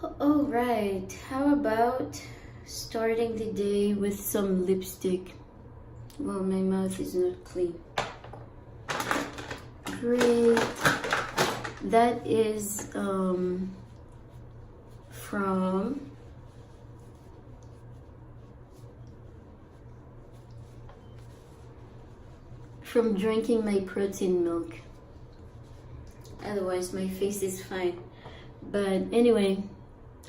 All right, how about starting the day with some lipstick? Well, my mouth is not clean. Great. That is from drinking my protein milk. Otherwise, my face is fine. But anyway,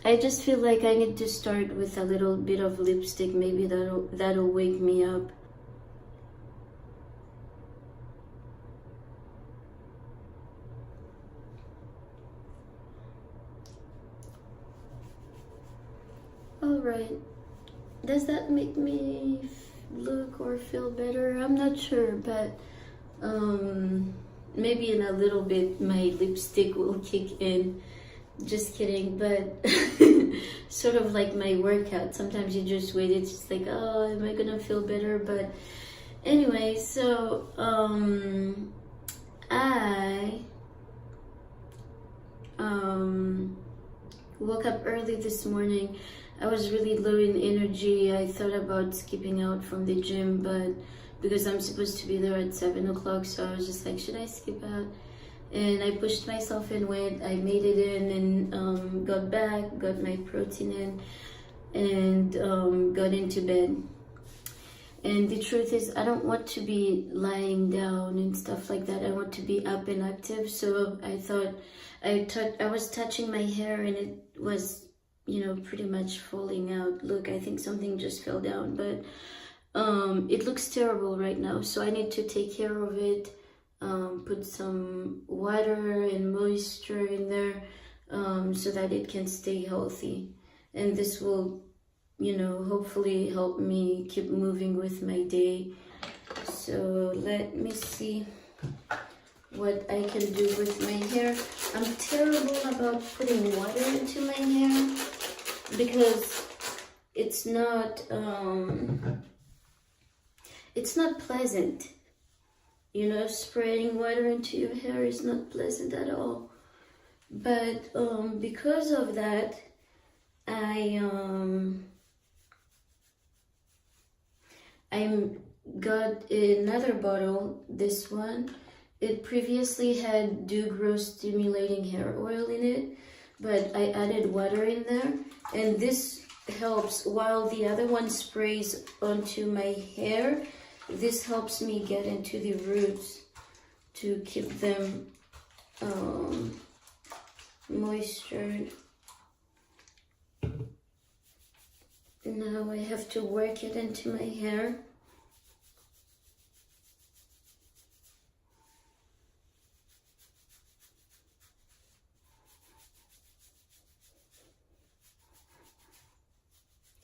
I just feel like I need to start with a little bit of lipstick. Maybe that'll wake me up. All right. Does that make me look or feel better? I'm not sure, but maybe in a little bit my lipstick will kick in. Just kidding, but sort of like my workout. Sometimes you just wait, it's just like, oh, am I gonna feel better? But anyway, so I woke up early this morning. I was really low in energy. I thought about skipping out from the gym, but because I'm supposed to be there at 7 o'clock, so I was just like, should I skip out? And I pushed myself and went. I made it in and got back, got my protein in, and got into bed. And the truth is, I don't want to be lying down and stuff like that. I want to be up and active. So I thought, I was touching my hair and it was, pretty much falling out. Look, I think something just fell down, but it looks terrible right now. So I need to take care of it. Put some water and moisture in there so that it can stay healthy, and this will hopefully help me keep moving with my day. So let me see what I can do with my hair. I'm terrible about putting water into my hair because it's not pleasant. Spraying water into your hair is not pleasant at all. But because of that, I got another bottle. This one, it previously had Dew Grow Stimulating Hair Oil in it, but I added water in there, and this helps while the other one sprays onto my hair. This helps me get into the roots to keep them moistured. Now I have to work it into my hair.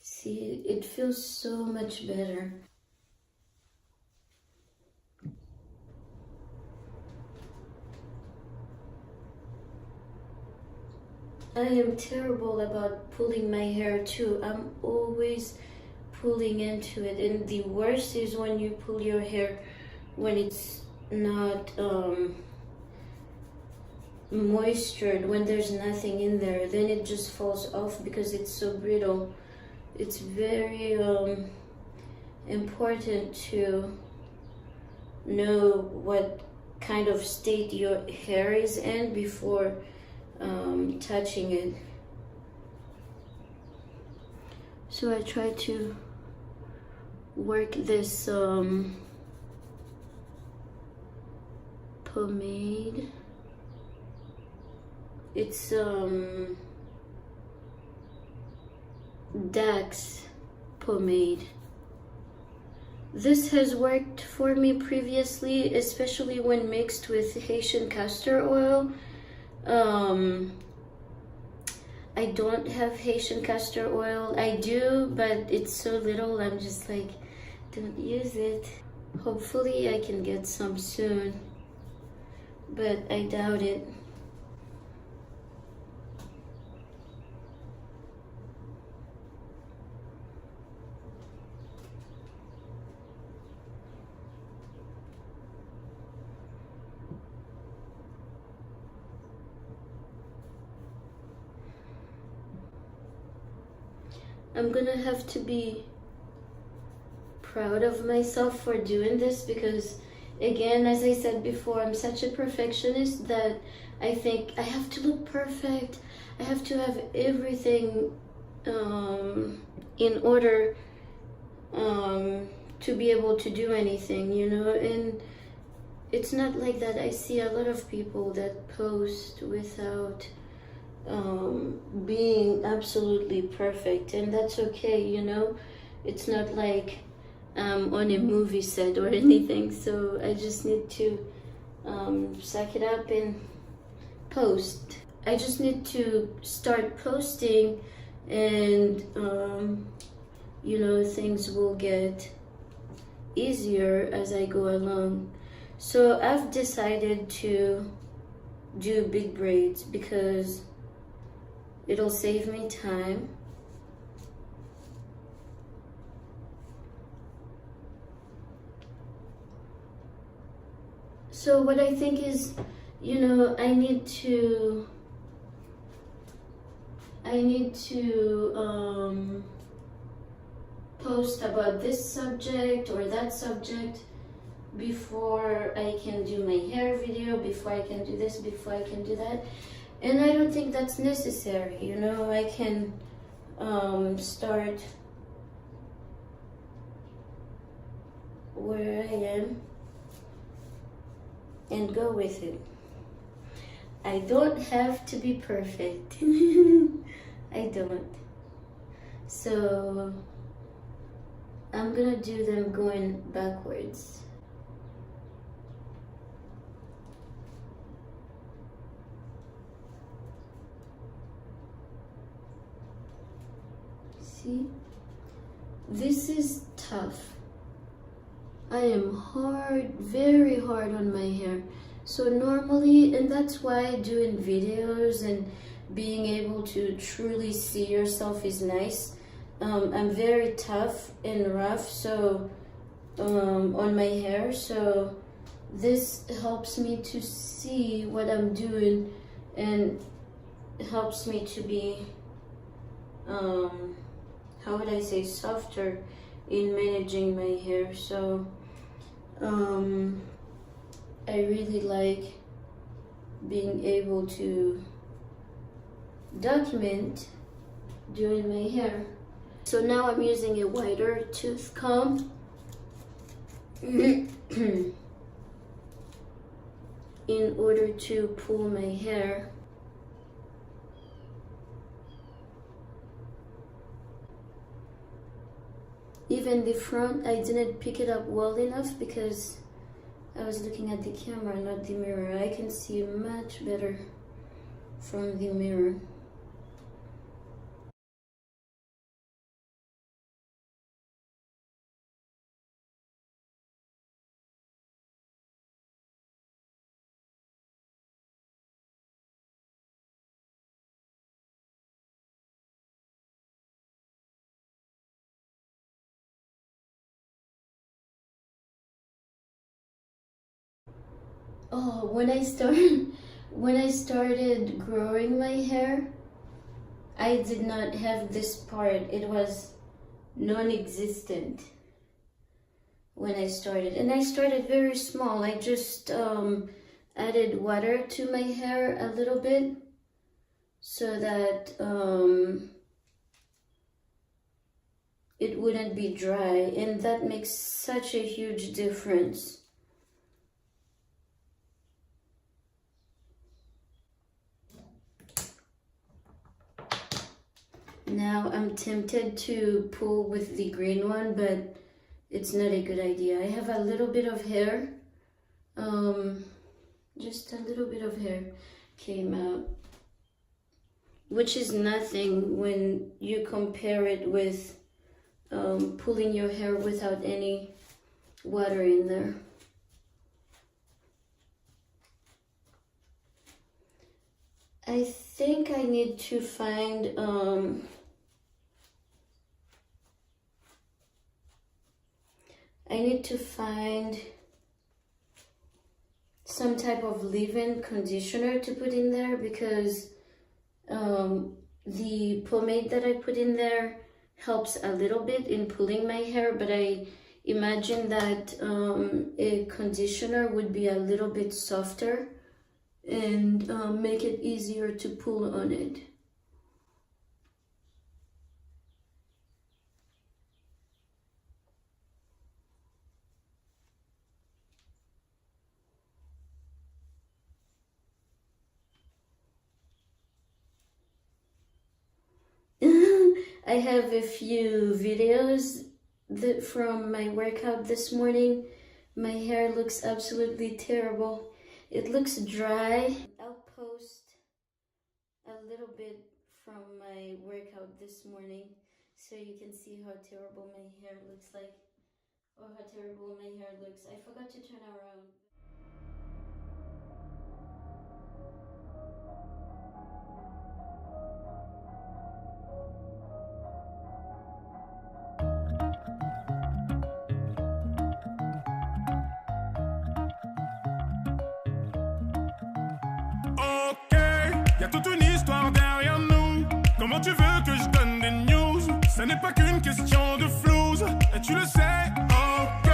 See, it feels so much better. I am terrible about pulling my hair too. I'm always pulling into it, and the worst is when you pull your hair when it's not moistured, when there's nothing in there, then it just falls off because it's so brittle. It's very important to know what kind of state your hair is in before touching it. So I try to work this pomade. It's Dax pomade. This has worked for me previously, especially when mixed with Haitian castor oil. I don't have Haitian castor oil. I do, but it's so little, I'm just like, don't use it. Hopefully I can get some soon, but I doubt it. I'm gonna have to be proud of myself for doing this, because again, as I said before, I'm such a perfectionist that I think I have to look perfect. I have to have everything in order to be able to do anything, you know. And it's not like that. I see a lot of people that post without being absolutely perfect, and that's okay, you know. It's not like on a movie set or anything, so I just need to suck it up and post. I just need to start posting, and you know, things will get easier as I go along. So I've decided to do big braids because it'll save me time. So what I think is, you know, I need to post about this subject or that subject before I can do my hair video, before I can do this, before I can do that. And I don't think that's necessary, you know. I can start where I am and go with it. I don't have to be perfect. I don't. So I'm gonna do them going backwards. See? This is tough. I am hard, very hard on my hair. So normally, and that's why doing videos and being able to truly see yourself is nice. I'm very tough and rough, so on my hair, so this helps me to see what I'm doing and helps me to be how would I say, softer in managing my hair. So I really like being able to document doing my hair. So now I'm using a wider tooth comb in order to pull my hair. Even the front, I didn't pick it up well enough because I was looking at the camera, not the mirror. I can see much better from the mirror. Oh, when I started growing my hair, I did not have this part. It was non-existent when I started. And I started very small. I just added water to my hair a little bit so that it wouldn't be dry. And that makes such a huge difference. Now I'm tempted to pull with the green one, but it's not a good idea. I have a little bit of hair, just a little bit of hair came out, which is nothing when you compare it with pulling your hair without any water in there. I think I need to find some type of leave-in conditioner to put in there, because the pomade that I put in there helps a little bit in pulling my hair, but I imagine that a conditioner would be a little bit softer and make it easier to pull on it. I have a few videos from my workout this morning. My hair looks absolutely terrible. It looks dry. I'll post a little bit from my workout this morning so you can see how terrible my hair looks like, or how terrible my hair looks. I forgot to turn around. Ok, y'a toute une histoire derrière nous. Comment tu veux que je donne des news? Ce n'est pas qu'une question de flouze, et tu le sais. Ok,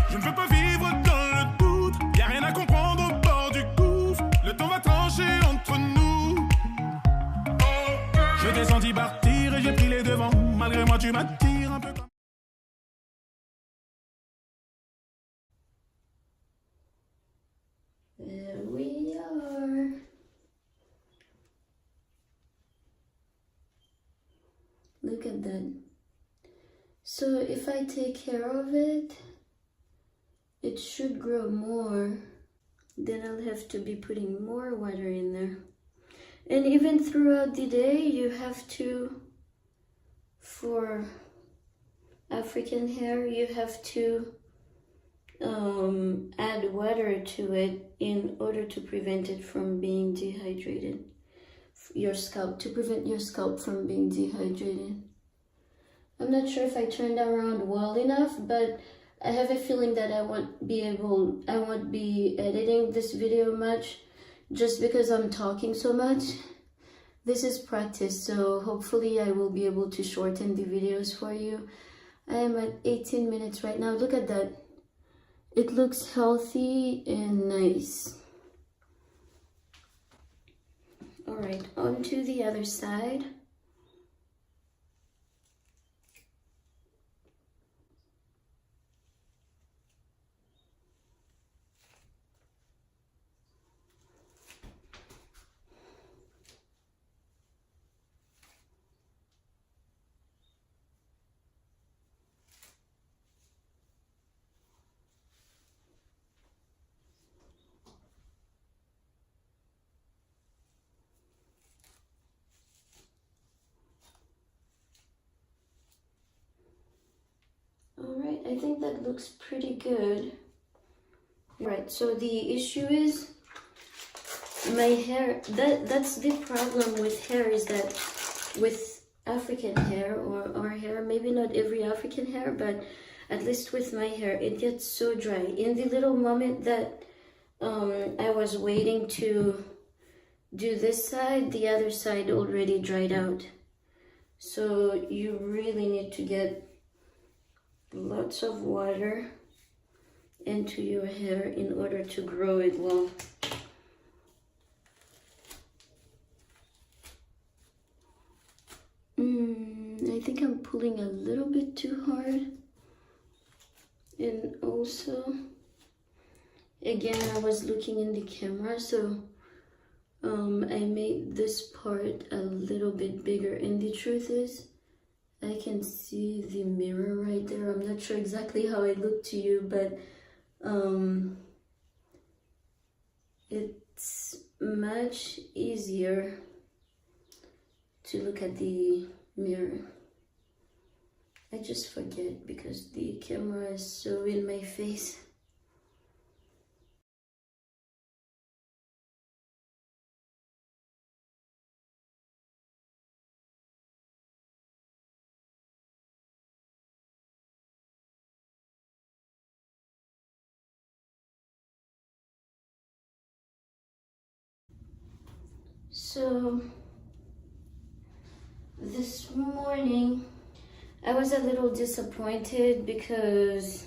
je ne veux pas vivre dans le doute. Y'a rien à comprendre au bord du gouffre. Le temps va trancher entre nous. Ok, je t'ai senti partir et j'ai pris les devants. Malgré moi, tu m'attires un peu comme. There we are. Look at that. So if I take care of it, it should grow more. Then I'll have to be putting more water in there. And even throughout the day, you have to, for African hair, you have to add water to it in order to prevent it from being dehydrated. Your scalp, to prevent your scalp from being dehydrated. I'm not sure if I turned around well enough, but I have a feeling that I won't be editing this video much just because I'm talking so much. This is practice, so hopefully I will be able to shorten the videos for you. I am at 18 minutes right now. Look at that. It looks healthy and nice. All right, on to the other side. All right, I think that looks pretty good. Right, so the issue is my hair. That's the problem with hair, is that with African hair, or our hair, maybe not every African hair, but at least with my hair, it gets so dry. In the little moment that I was waiting to do this side, the other side already dried out. So you really need to get lots of water into your hair in order to grow it well. I think I'm pulling a little bit too hard. And also, again, I was looking in the camera, so I made this part a little bit bigger. And the truth is, I can see the mirror right there. I'm not sure exactly how I look to you, but it's much easier to look at the mirror. I just forget because the camera is so in my face. So this morning I was a little disappointed because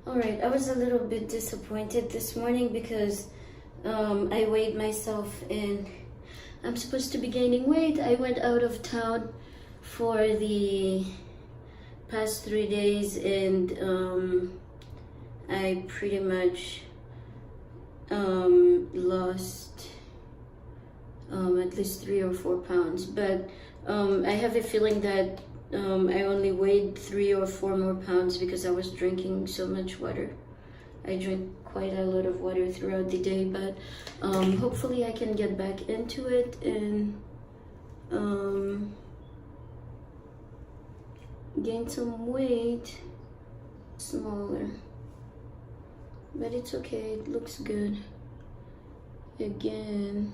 alright, I was a little bit disappointed this morning because I weighed myself and I'm supposed to be gaining weight. I went out of town for the past 3 days and I pretty much lost at least 3 or 4 pounds, but I have a feeling that I only weighed 3 or 4 more pounds because I was drinking so much water. I drink quite a lot of water throughout the day, but hopefully I can get back into it and gain some weight, smaller. But it's okay, it looks good. Again,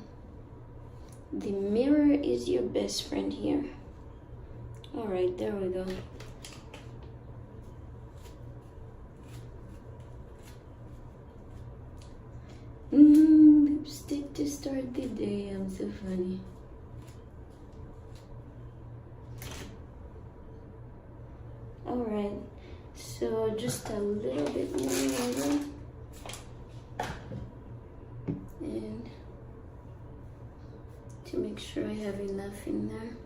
the mirror is your best friend here. All right, there we go. Lipstick to start the day, I'm so funny. All right, so just a little bit more water. And to make sure I have enough in there.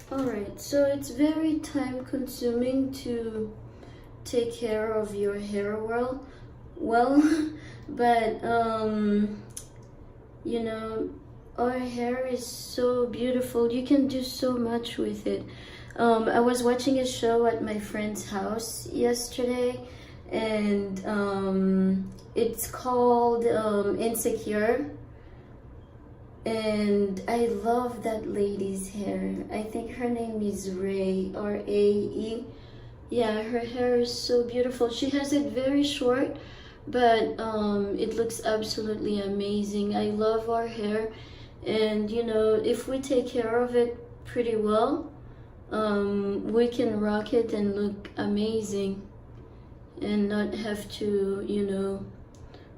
Alright, so it's very time consuming to take care of your hair well, but you know, our hair is so beautiful. You can do so much with it. I was watching a show at my friend's house yesterday, and it's called Insecure. And I love that lady's hair. I think her name is Rae, R-A-E. Yeah, her hair is so beautiful. She has it very short, but it looks absolutely amazing. I love our hair, and you know, if we take care of it pretty well, we can rock it and look amazing and not have to, you know,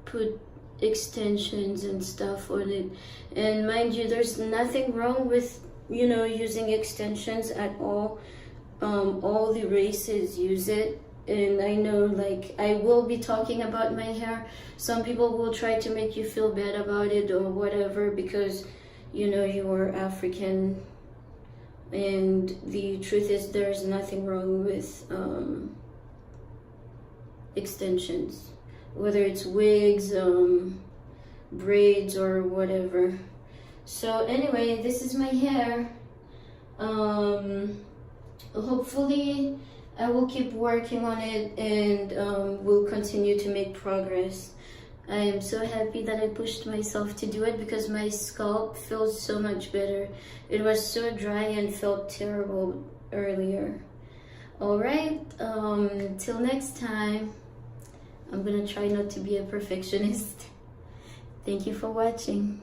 put extensions and stuff on it. And mind you, there's nothing wrong with, you know, using extensions at all. All the races use it, and I know, like, I will be talking about my hair. Some people will try to make you feel bad about it or whatever because, you know, you are African, and the truth is there's nothing wrong with extensions, whether it's wigs, braids, or whatever. So anyway, this is my hair. Hopefully I will keep working on it, and will continue to make progress. I am so happy that I pushed myself to do it because my scalp feels so much better. It was so dry and felt terrible earlier. Alright, till next time. I'm gonna try not to be a perfectionist. Thank you for watching.